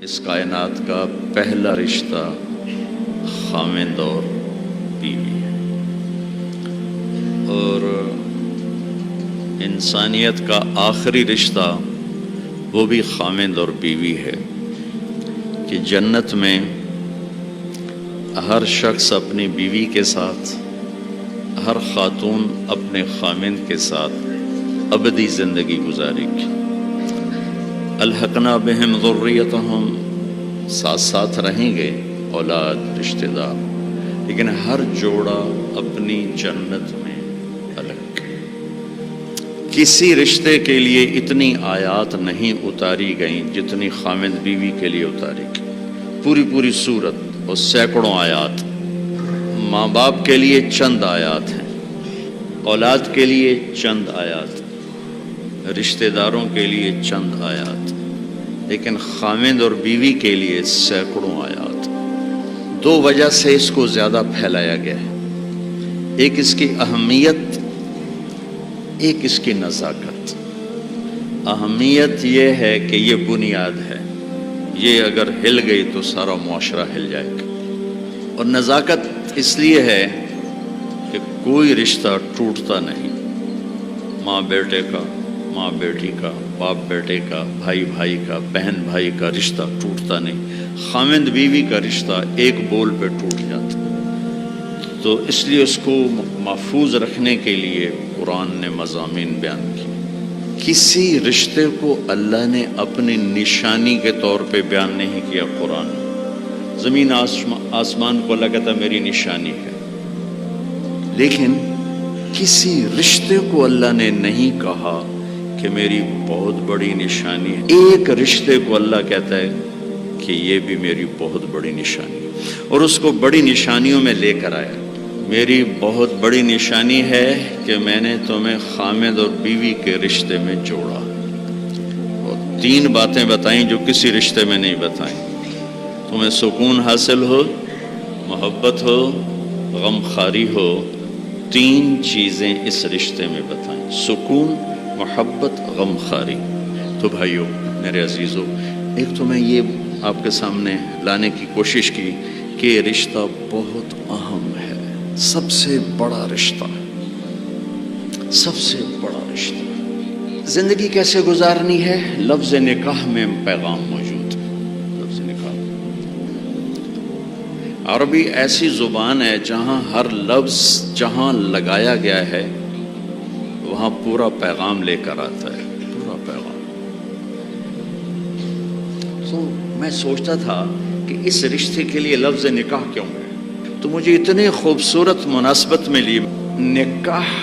اس کائنات کا پہلا رشتہ خاوند اور بیوی ہے، اور انسانیت کا آخری رشتہ وہ بھی خاوند اور بیوی ہے کہ جنت میں ہر شخص اپنی بیوی کے ساتھ، ہر خاتون اپنے خاوند کے ساتھ ابدی زندگی گزارے گی۔ الحقنا بہم ذریتہم، ساتھ ساتھ رہیں گے اولاد رشتہ دار، لیکن ہر جوڑا اپنی جنت میں الگ۔ کسی رشتے کے لیے اتنی آیات نہیں اتاری گئیں جتنی خاوند بیوی کے لیے اتاری گئی، پوری سورت اور سینکڑوں آیات۔ ماں باپ کے لیے چند آیات ہیں، اولاد کے لیے چند آیات، رشتہ داروں کے لیے چند آیات، لیکن خاوند اور بیوی کے لیے سینکڑوں آیات۔ دو وجہ سے اس کو زیادہ پھیلایا گیا ہے، ایک اس کی اہمیت، ایک اس کی نزاکت۔ اہمیت یہ ہے کہ یہ بنیاد ہے، یہ اگر ہل گئی تو سارا معاشرہ ہل جائے گا، اور نزاکت اس لیے ہے کہ کوئی رشتہ ٹوٹتا نہیں، ماں بیٹے کا، ماں بیٹی کا، باپ بیٹے کا، بھائی بھائی کا، بہن بھائی کا رشتہ ٹوٹتا نہیں۔ خاوند بیوی کا رشتہ ایک بول پہ ٹوٹ جاتا، تو اس لیے اس کو محفوظ رکھنے کے لیے قرآن نے مضامین بیان کیے۔ کسی رشتے کو اللہ نے اپنی نشانی کے طور پہ بیان نہیں کیا قرآن میں۔ زمین آسمان کو اللہ کہتا میری نشانی ہے، لیکن کسی رشتے کو اللہ نے نہیں کہا کہ میری بہت بڑی نشانی ہے۔ ایک رشتے کو اللہ کہتا ہے کہ یہ بھی میری بہت بڑی نشانی ہے، اور اس کو بڑی نشانیوں میں لے کر آیا۔ میری بہت بڑی نشانی ہے کہ میں نے تمہیں خاوند اور بیوی کے رشتے میں جوڑا، اور تین باتیں بتائیں جو کسی رشتے میں نہیں بتائیں۔ تمہیں سکون حاصل ہو، محبت ہو، غم خاری ہو، تین چیزیں اس رشتے میں بتائیں، سکون، محبت، غم خاری۔ تو بھائیو میرے عزیزو، ایک تو میں یہ آپ کے سامنے لانے کی کوشش کی کہ یہ رشتہ بہت اہم ہے، سب سے بڑا رشتہ، سب سے بڑا رشتہ۔ زندگی کیسے گزارنی ہے؟ لفظ نکاح میں پیغام موجود ہے۔ لفظ نکاح عربی ایسی زبان ہے جہاں ہر لفظ جہاں لگایا گیا ہے وہاں پورا پیغام لے کر آتا ہے، پورا پیغام۔ تو میں سوچتا تھا کہ اس رشتے کے لیے لفظ نکاح کیوں ہے، تو مجھے اتنے خوبصورت مناسبت ملی۔ نکاح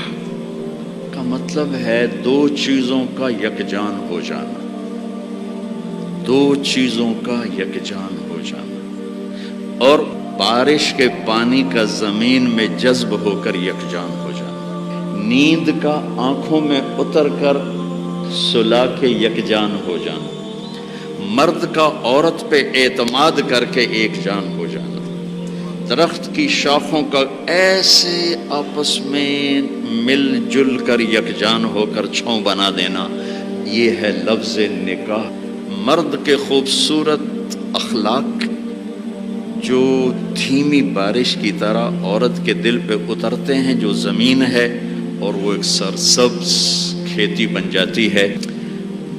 کا مطلب ہے دو چیزوں کا یکجان ہو جانا، دو چیزوں کا یکجان ہو جانا، اور بارش کے پانی کا زمین میں جذب ہو کر یکجان ہو جانا، نیند کا آنکھوں میں اتر کر سلا کے یکجان ہو جانا، مرد کا عورت پہ اعتماد کر کے ایک جان ہو جانا، درخت کی شاخوں کا ایسے آپس میں مل جل کر یکجان ہو کر چھاؤں بنا دینا، یہ ہے لفظ نکاح۔ مرد کے خوبصورت اخلاق جو دھیمی بارش کی طرح عورت کے دل پہ اترتے ہیں، جو زمین ہے اور وہ ایک سرسبز کھیتی بن جاتی ہے۔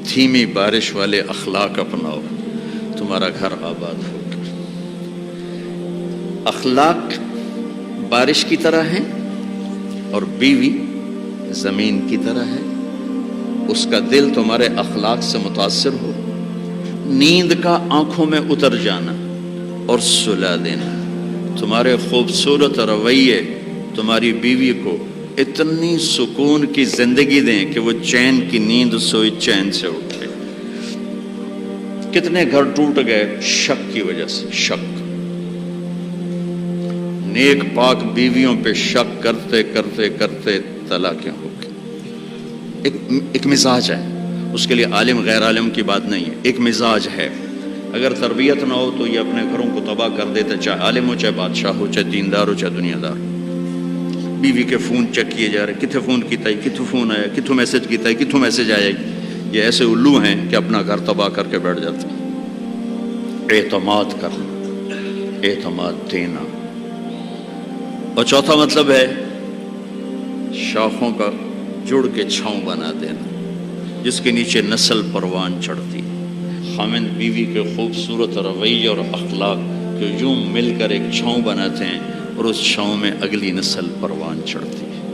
دھیمی بارش والے اخلاق اپناؤ، تمہارا گھر آباد ہوگا۔ اخلاق بارش کی طرح ہیں اور بیوی زمین کی طرح ہے، اس کا دل تمہارے اخلاق سے متاثر ہو، نیند کا آنکھوں میں اتر جانا اور سلا دینا۔ تمہارے خوبصورت رویے تمہاری بیوی کو اتنی سکون کی زندگی دیں کہ وہ چین کی نیند سوئی چین سے اٹھے۔ کتنے گھر ٹوٹ گئے شک کی وجہ سے، شک۔ نیک پاک بیویوں پہ شک کرتے کرتے کرتے طلاقیں ہو گئی۔ ایک مزاج ہے، اس کے لیے عالم غیر عالم کی بات نہیں ہے، ایک مزاج ہے۔ اگر تربیت نہ ہو تو یہ اپنے گھروں کو تباہ کر دیتے، چاہے عالم ہو، چاہے بادشاہ ہو، چاہے دیندار ہو، چاہے دنیا دار ہو۔ بیوی کے فون چیک کیے جا رہے، کتنے فون کیتا ہے، کتوں فون آیا، کتوں میسج کیتا ہے، کتوں میسج آیا۔ یہ ایسے الو ہیں کہ اپنا گھر تباہ کر کے بیٹھ جاتے ہیں۔ اعتماد کرنا، اعتماد دینا۔ اور چوتھا مطلب ہے شاخوں کا جڑ کے چھاؤں بنا دینا، جس کے نیچے نسل پروان چڑھتی۔ خاوند بیوی کے خوبصورت رویے اور اخلاق جو یوں مل کر ایک چھاؤں بناتے ہیں اور اس چھاؤں میں اگلی نسل پروان چڑھتی ہے۔